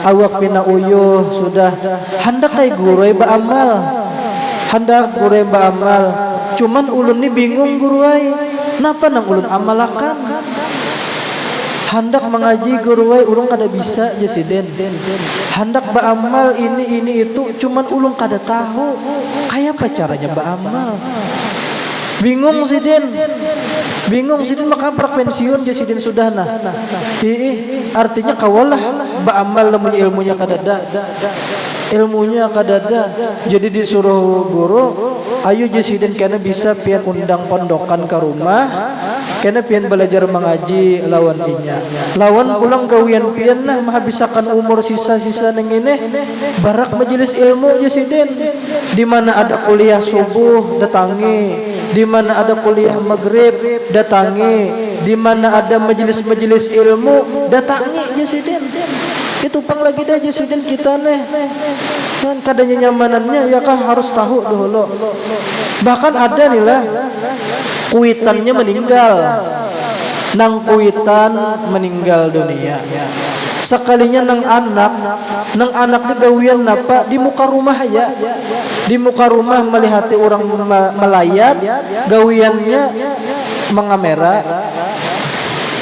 S1: awak pina uyuh, sudah hendak kai guru beramal. Cuman ulun ni bingung guru napa nang ulun amalakan. Hendak mengaji guru ulun kada bisa jesiden. Hendak beramal ini itu cuman ulun kada tahu kayak apa caranya beramal. Bingung sidin maka pensiun jesiden sudah nah. Artinya kawalah beramal lamun ilmunya kadada. Jadi disuruh guru, ayo jesiden kena bisa pian undang pondokan ke rumah, kena pian belajar mengaji lawan inya. Lawan pulang gawian pian nah menghabiskan umur sisa-sisa neng ini barak majelis ilmu jesiden. Di mana ada kuliah subuh datangi, di mana ada kuliah maghrib datangi, di mana ada majelis-majelis ilmu datangi jesiden. Itu pang lagi dah jesiden kita nih. Kan kadanya nyamanannya ya kah harus tahu dulu. Bahkan ada nih lah kuitannya meninggal. Nang kuitan meninggal dunia. Sekalinya nang anak gawian napa di muka rumah ya. Di muka rumah melihati orang melayat, gawiannya mengamera.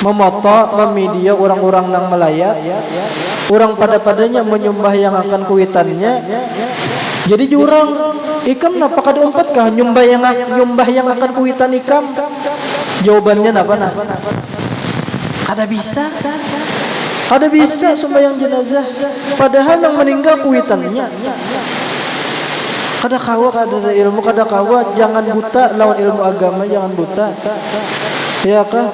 S1: memoto memedia orang-orang nang melayat, orang pada-padanya menyembah yang akan kuitannya. Jadi jurang ikam napa kada umpat kah nyembah yang akan kuitan ikam? Jawabannya napa nah? Kada bisa. Kada bisa sembahyang jenazah padahal yang meninggal kuitannya. Kada kawa kada ada ilmu, kada kawa jangan buta lawan ilmu agama, jangan buta. Ya kah?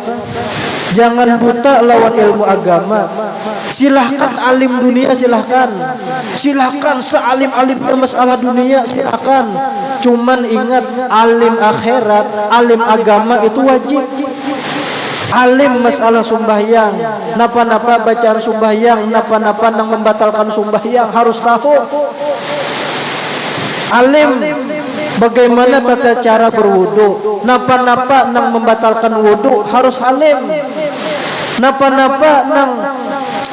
S1: Jangan buta lawan ilmu agama. Silahkan alim dunia, silahkan sealim-alimnya masalah dunia, silahkan. Cuman ingat, alim akhirat, alim agama itu wajib. Alim masalah sumbahyang, napa-napa bacaan sumbahyang, napa-napa nang membatalkan sumbahyang harus tahu. Alim bagaimana tata cara berwudu, napa-napa nang membatalkan wudu harus alim. Napa-napa nang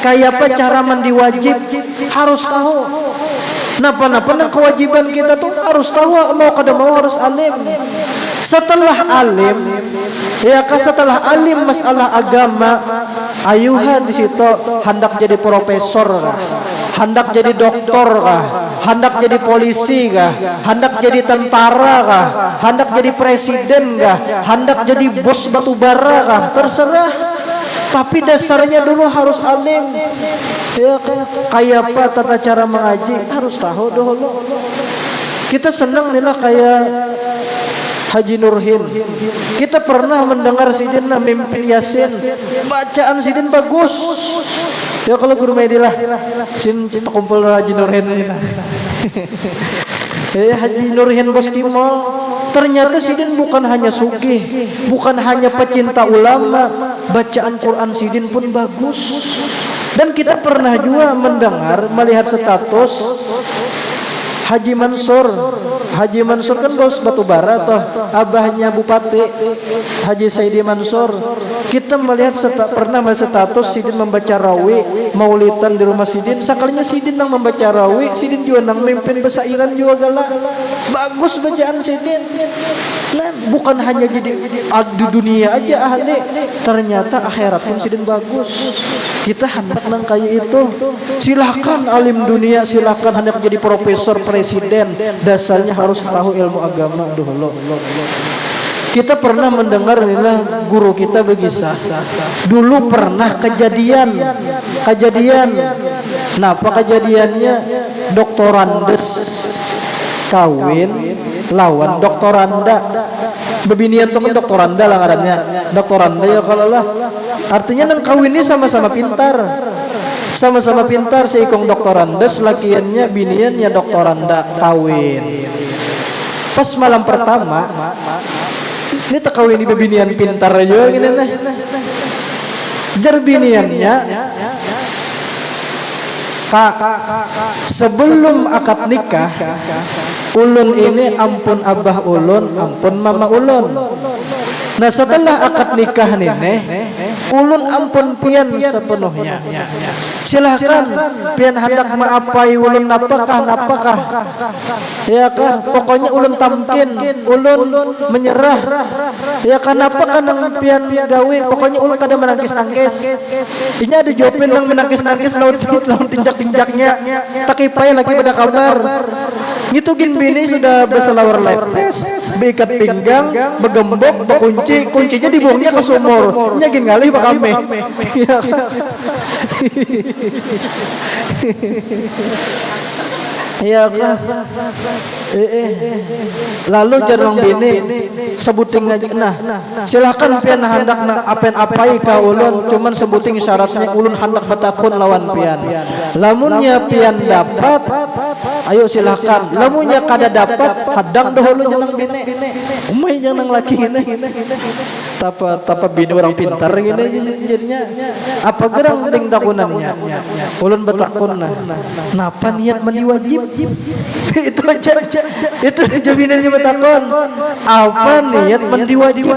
S1: kayak apa cara mandi wajib harus tahu. Napa-napa nang kewajiban kita tuh harus tahu, mau kada mau harus alim. Setelah alim, ya kan, setelah alim masalah agama, ayuhan di situ hendak jadi profesor kah, hendak jadi doktor kah, hendak jadi polisi kah, hendak jadi tentara kah, hendak jadi presiden kah, hendak jadi bos batubara kah, terserah. Tapi dasarnya dulu harus alim. Ya kan, kayak apa tata cara mengaji harus tahu dulu. Kita senang nih lah kayak Haji Nurhin. Kita pernah mendengar Sidin mimpin Yasin, bacaan Sidin bagus. Ya kalau guru medilah, sin kumpul Haji Nurhin ini lah. Haji Nurhin Bos Kimol. Ternyata Sidin bukan hanya sugih, bukan hanya pecinta ulama, bacaan Quran Sidin pun bagus. Dan kita pernah juga mendengar, melihat status Haji Mansur. Haji Mansur kan bos batubara toh, abahnya Bupati Haji Saidi Mansur. Kita melihat pernah melihat status Sidin membaca rawi maulidan di rumah Sidin. Sekalinya Sidin nang membaca rawi, Sidin juga nang mimpin besairan juga galak. Bagus bacaan Sidin. Nah, bukan hanya jadi di dunia aja ahli, ternyata akhirat pun Sidin bagus. Kita hendak nang kayak itu. Silahkan alim dunia, silahkan hendak jadi profesor, presiden, dasarnya harus tahu ilmu agama dulu. Kita pernah mendengar inilah guru kita berkisah. Dulu pernah kejadian. Nah, apa kejadiannya? Doktorandes kawin lawan doktoranda. Bebinian temen doktoranda lah ngarannya. Doktoranda ya kalau lah. Artinya nang kawin ini sama-sama pintar. Sama-sama pintar, seikong doktorandes, lakiannya biniannya doktoranda kawin. Pas malam pertama, ini tak kawin di binian pintar aja gini nih. Jar biniannya, Kak, sebelum akad nikah, ulun ini ampun abah ulun, ampun mama ulun. Nah setelah akad nikah nih, ulun ampun pian sepenuhnya. Silahkan pian hendak maapai ulun napakah. Ya kan, pokoknya ulun tamkin, ulun menyerah. Ya kan, napakah nang pian gawe, pokoknya ulun kada menangkis-nangkis. Ini ada jawabin nang menangkis-nangkis lawan tinjak-tinjaknya. Takipay lagi pada kabar. Gitu gin bini sudah berselawar lepes, beikat pinggang, begembok, bekunci, kuncinya dibuangnya ke sumur. Nyagin ngalih pak kami. Iya kan. Lalu jarang bini sebuting aja. Nah, silahkan pian hendak apen-apai ka ulun, cuman sebuting syaratnya ulun hendak betakun lawan pian. Lamunnya pian dapat, ayo silahkan. Lamunnya kada dapat, hadang dahulu jeneng bini. Umay jeneng laki ini. Tapa bini orang pintar gini jadinya. Apa gerang ding takunannya? Ulun betakun nah. Napa niat mandi wajib? Itu aja binanya betakun. Apa niat mandi wajib?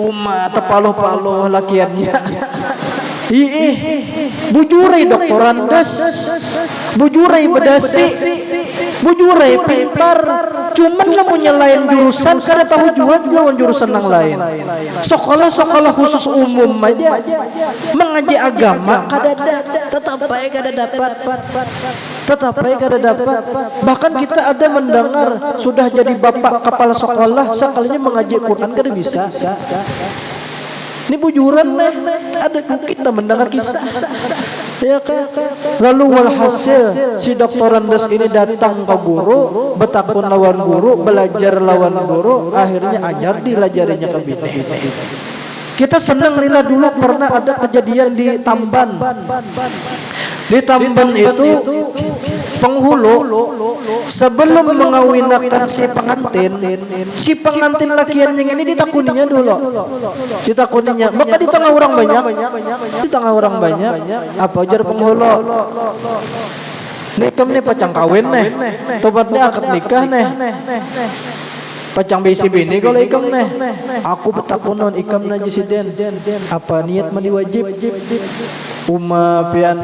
S1: Umat tepaloh-paloh lakiannya. Bujurai doktorandes, bujurai bedasi. Bujure pintar, cuman lamun nyelain jurusan kada tahu juga lawan jurusan yang lain. Sekolah khusus umum aja mengaji agama kada tetap baik kada dapat. Bahkan kita ada mendengar sudah jadi bapak kepala sekolah sekalinya mengaji Quran kada bisa. Ini bujuran ada kita mendengar kisah. Ya kan? Lalu walhasil si Dr. Andes ini datang ke guru, betakun lawan guru, belajar lawan guru, akhirnya ajar dilajarinya ke bini. Kita senang lila dulu pernah ada kejadian di Tamban. Di Tamban itu penghulu sebelum mengawinkan si pengantin lakian yang ini ditakuninya dulu. Maka di tengah orang banyak, apa ajar penghulu? Nikam nih pacang kawin nih, tobatnya akad nikah nih. Pacang bisi bini kalau ikam nih, aku betakunon ikam na jesiden. Apa niat mandi wajib? Pian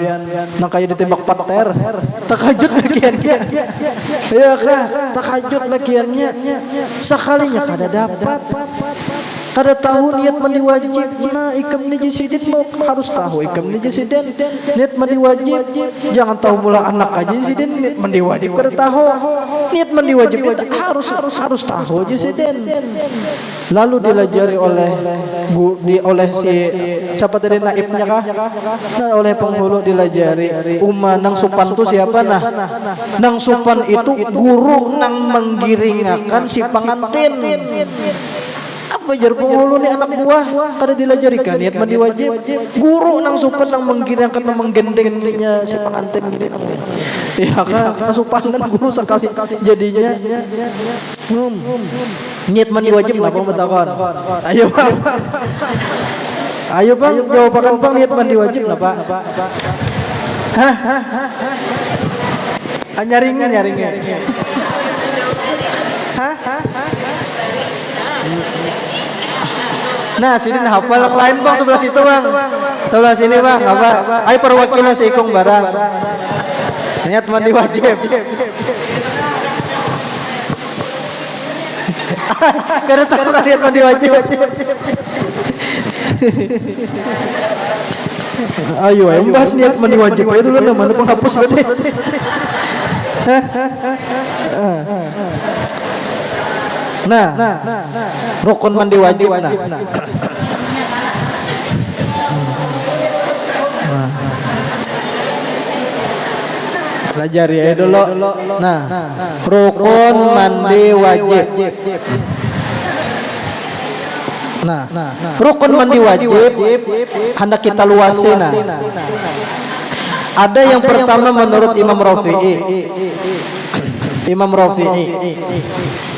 S1: nang kaya ditembak pater. Takajut lakiannya. Ya kah? Takajut lakiannya. Sekalinya kada dapat. Kada tahu niat mandi wajib. Nah, ikam ni jesiden harus tahu ikam ni jesiden niat mandi wajib. Jangan tahu mula anak aja jesiden niat mandi wajib kada tahu. Niat mandi wajib itu harus tahu jesiden. Lalu dilajari oleh si siapa tadi naibnya kah? Nah, oleh penghulu dilajari. Nang Supan tu siapa nah? Nang Supan itu guru nang menggiringakan si pengantin. Apa jar penghulu ni anak buah kada dilajarikan niat mandi wajib. Guru nang Supan nang menggiringkan nang menggendengnya si pengantin gini. Ya kan kasupanan guru sekali jadinya. Niat mandi wajib napa betakon? Ayo bang, jawaban bang niat mandi wajib napa? Hah? Nyaringnya. Hah? Nah, sini hafal yang lain bang sebelah situ bang. Sebelah sini bang, apa? Ayo perwakilan si Ikung barang. Niat mandi wajib. Karena tahu niat mandi wajib. Ayo bahas niat mandi wajib aja dulu namanya penghapus tadi. Nah, rukun mandi wajib nah. Pelajari aja dulu. Nah, rukun mandi wajib. Nah, rukun mandi wajib hendak kita luasin. Ada yang pertama menurut Imam Rafi'i.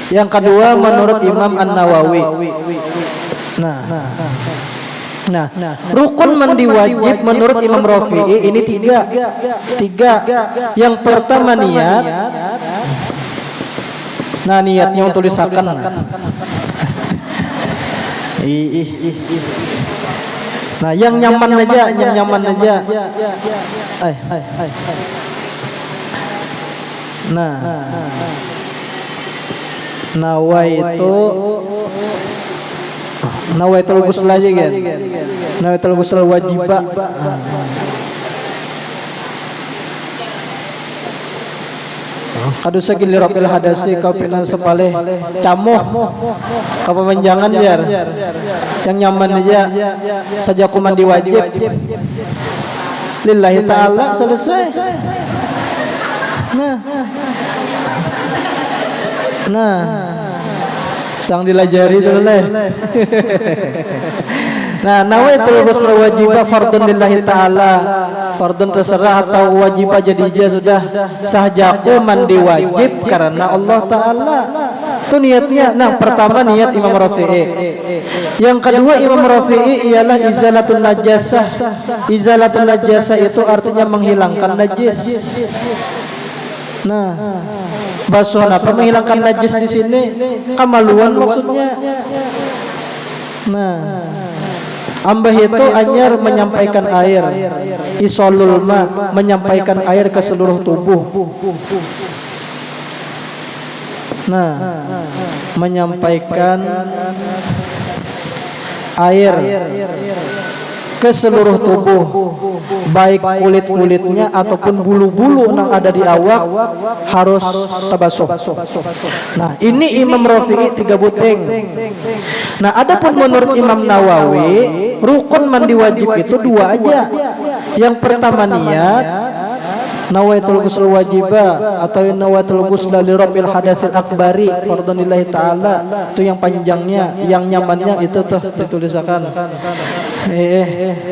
S1: Yang kedua menurut Imam An-Nawawi. Nah, rukun mandi wajib menurut Imam Rafi'i ini tiga. Yang pertama niat. Nah, niatnya untuk tulisakan. Nah, yang nyaman aja. Nah, nawaitul ghusl aja kan. Nawaitul ghusl wajibah. Kadu sagil rafil hadasi kau pinan sepale camoh kau pemanjangan biar yang nyaman aja saja aku mandi wajib lillahi ta'ala selesai. Nah sang dilajari dulu leh. Nah, nawaitul ghusl wajibah fardun lillahi ta'ala. Fardun terserah atau wajibah jadija sudah sahajaku mandi wajib karena Allah Ta'ala. Itu niatnya. Nah, pertama niat Imam Rafi'i. Yang kedua Imam Rafi'i ialah izalatul najasah. Izalatul najasah itu artinya menghilangkan najis. Nah, basuh apa menghilangkan najis di sini? Kamaluan maksudnya. Nah, ambah itu anyar menyampaikan air. Isolul ma menyampaikan air ke seluruh tubuh. Nah, menyampaikan air ke seluruh tubuh, baik kulit-kulitnya ataupun bulu-bulu yang ada di awak harus tabasuh. Nah, ini Imam Rafi'i 3 buting. Nah, adapun menurut Imam Nawawi, rukun mandi wajib itu 2 aja. Yang pertama niat, nawaitul ghusl wajiba atau nawaitul ghusl li rabbil hadatsil akbari fardhonillahi taala. Itu yang panjangnya, yang nyamannya itu tuh ditulisakan.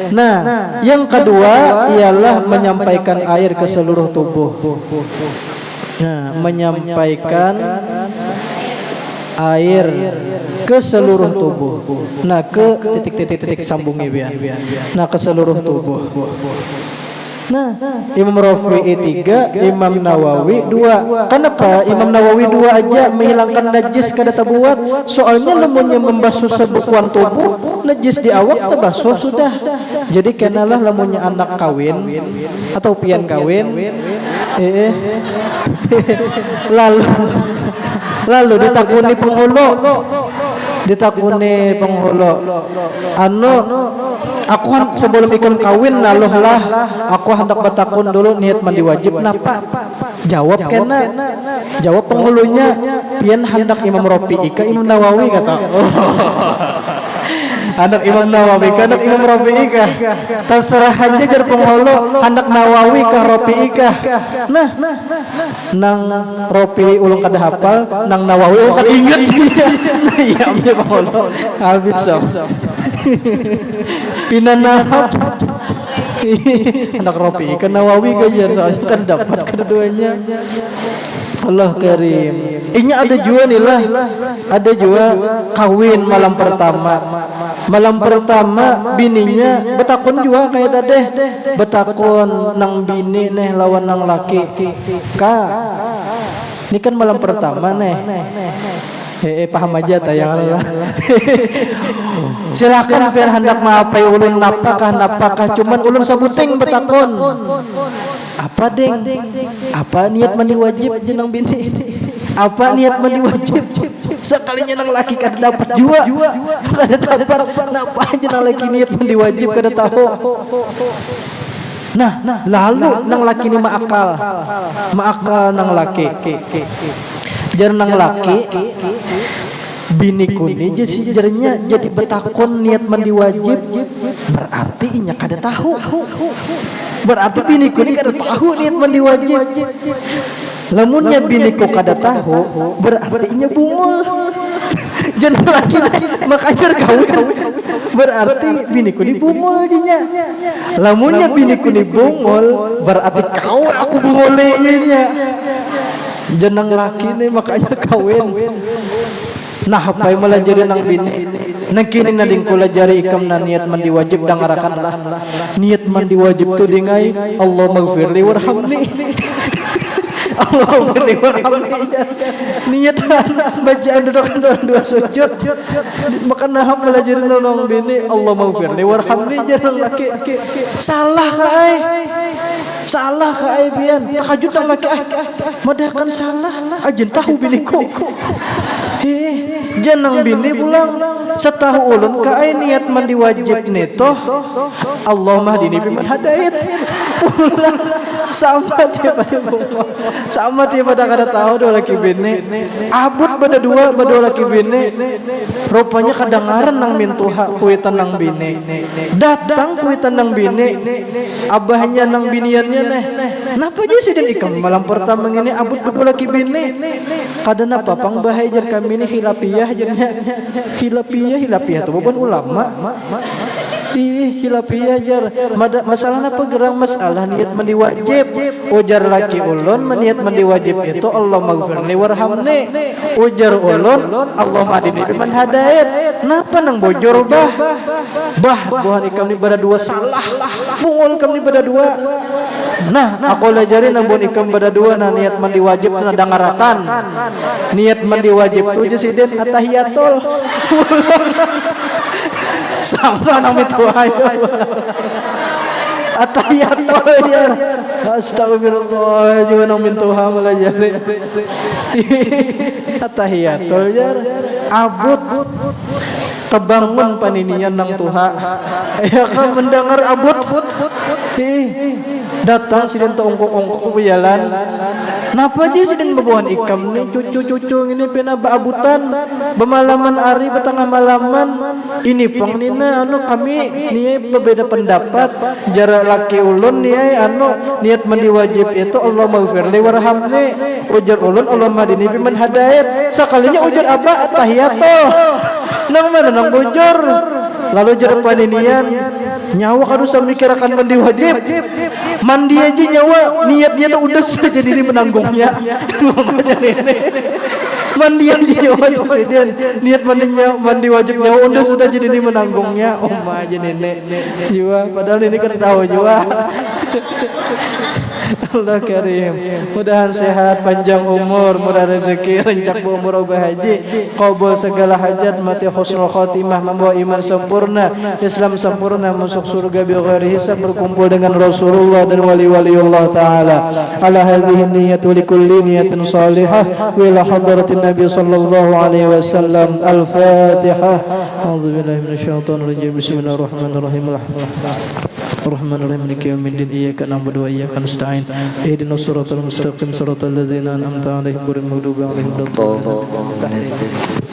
S1: Nah, yang kedua ialah menyampaikan air ke seluruh tubuh. Nah, menyampaikan air ke seluruh tubuh. Nah, ke titik-titik sambungnya biar. Nah, ke seluruh tubuh. Nah, Imam Rafi'i 3, Imam Nawawi 2. Kenapa Imam Nawawi 2 aja menghilangkan najis kada tabuat? Soalnya lamunnya membasuh sebekuan tubuh, najis di awak terbasuh sudah. Jadi kenalah lamunnya anak kawin atau pian kawin, lalu ditakuni penghulu, aku sebelum ikam kawin naluh lah, aku hendak bertakun dulu niat mandi wajib napa? Jawab kena, jawab penghulunya, pian hendak Imam Rafi'i ka Imam Nawawi kata. Hendak Imam Nawawi ka hendak Imam Rafi'i ka, terserah aja jar penghulu, hendak Nawawi ka Rafi'i ka. Nah, nang Rafi'i ulung kada hafal, nang Nawawi ulung kada inget. Nah, iya penghulu habis so. Pinanahap anak Rafi'i ke Nawawi kajar soalnya kan dapat keduanya. Allah Karim. Ini ada juga nih lah, ada juga kawin malam pertama bininya betakun juga kayak tadi, betakun nang bini neh lawan nang laki kak, ini kan malam pertama neh. Paham aja tayang lah. Silakan biar hendak maapai ulun napakah cuman ulun sabuting betakon. Apa deng? Apa niat mandi wajib jenang binti? Apa niat mandi wajib? Sekalinya nang laki kada dapat juga. Kada dapat. Napa aja nang laki niat mandi wajib kada tahu. Nah, lalu nang laki ni maakal nang laki. Jar nang laki bini kuni jarnya jadi betakon niat mandi wajib, berarti inya kada tahu, berarti bini kuni kada tahu niat mandi wajib. Lamunnya bini ko kada tahu, berarti inya bungul. Jangan laki makanya kawin, berarti bini kuni bungul dinya. Lamunnya bini kuni bungul, berarti kau aku bungul inya. Jenang laki nih makanya kawin. Nah, apa yang malah jadi nang bini? Nang kini nading kula jari ikam na niat mandi wajib dangarakan lah. Niat mandi wajib tu dingai Allah maghfirli warhamni. Allah maghfirli warhamni. Niat bacaan dudukan dalam 2 sujud. Maka nah malah jadi nang bini Allah maghfirli warhamni jenang laki. Salah kai. Salah ka bian takajud nang laki madahkan salah ajen tahu biniku jenang bini pulang setahu ulun ka niat mandi wajib neto Allah mah dini piman hadayat pulang sama dia pada kada tahu dua laki bini abut pada dua laki bini rupanya kadangaran nang mintuha kuitan nang bini datang kuitan nang bini abahnya nang biniannya napa aja sih dan ikam malam pertama ini abut berdua laki bini kada napa pang bahaya jar kami ini khilafiyah jarnya khilafiyah tu bukan ulama khilafiyah jar masalah apa gerang masalah niat mandi wajib ujar laki ulun niat mandi wajib itu Allah maghfirli warhamni ujar ulun Allah madini biman hadayat napa nang bojor buhan ikam ni pada dua salah bungul ikam ni pada dua. Nah, aku lajari nang bon ikam pada dua na niat mandi wajib na dangarakan. Niat mandi wajib tu je siden atahiyatul. Sama nang itu ayo. Atahiyat jar. Astagfirullah juga nang mintu hamal jar. Atahiyat jar. Abut kebangun paninian nang Tuha. Ya kan mendengar abut. Datang sidin to ongkok-ongkok ke jalan. Napa dia sidin bebuan ikam nih cucu-cucu ini pena baabutan bemalaman hari petengah malaman ini pangnina anu kami niai berbeda pendapat jarak laki ulun niai anu niat mandi wajib itu Allah maghfirli warhamni ujar ulun Allah madini biman hadayat sekalinya ujar apa tahiyatul nang mana nang bujur lalu jar paninian nyawa kadu samikirakan mandi wajib mandi aja nyawa niatnya tuh udah sudah jadi menanggungnya mandi aja nyawa presiden niat mandi wajib nyawa udah sudah jadi menanggungnya aja nenek jiwa padahal ini kan tahu jiwa Allah karim mudahan sehat panjang umur murah rezeki rencak umur ubah haji qabul segala hajat mati husnul khotimah membawa iman sempurna Islam sempurna masuk surga bi ghairi hisab berkumpul dengan Rasulullah dan wali-waliullah taala ala hadhihi niyyatu likulli niyatin salihah wa ila hadratin nabi sallallahu alaihi wasallam al-fatihah a'udzubillahi minasyaitonir rajim bismillahirrahmanirrahim Ar-Rahmanir-Rahim maliki yaumiddin iyyaka na'budu wa iyyaka nasta'in ihdinas siratal mustaqim siratal ladzina an'amta 'alaihim ghairil maghdubi 'alaihim waladdallin